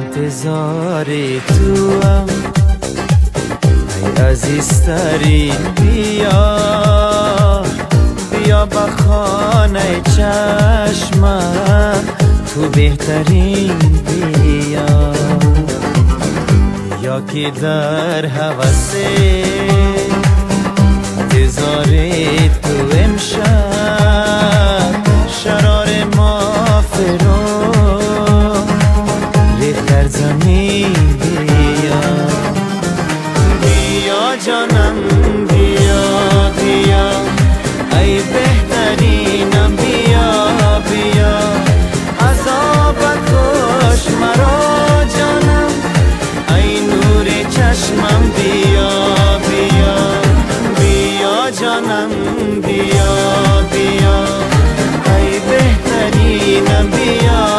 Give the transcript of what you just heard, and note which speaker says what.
Speaker 1: انتظاری تو هم ای عزیزترین بیا بیا با خانه چشمم تو بهترین بیا یا که در حوث انتظاری تو امشب شرار ما فرو ریخت در زمین بیا بیا جانم بیا بیا ای بهترینم بیا بیا عذابت کش مرا جانم ای نور چشمم بیا بیا بیا جانم بیا بیا ای بهترینم بیا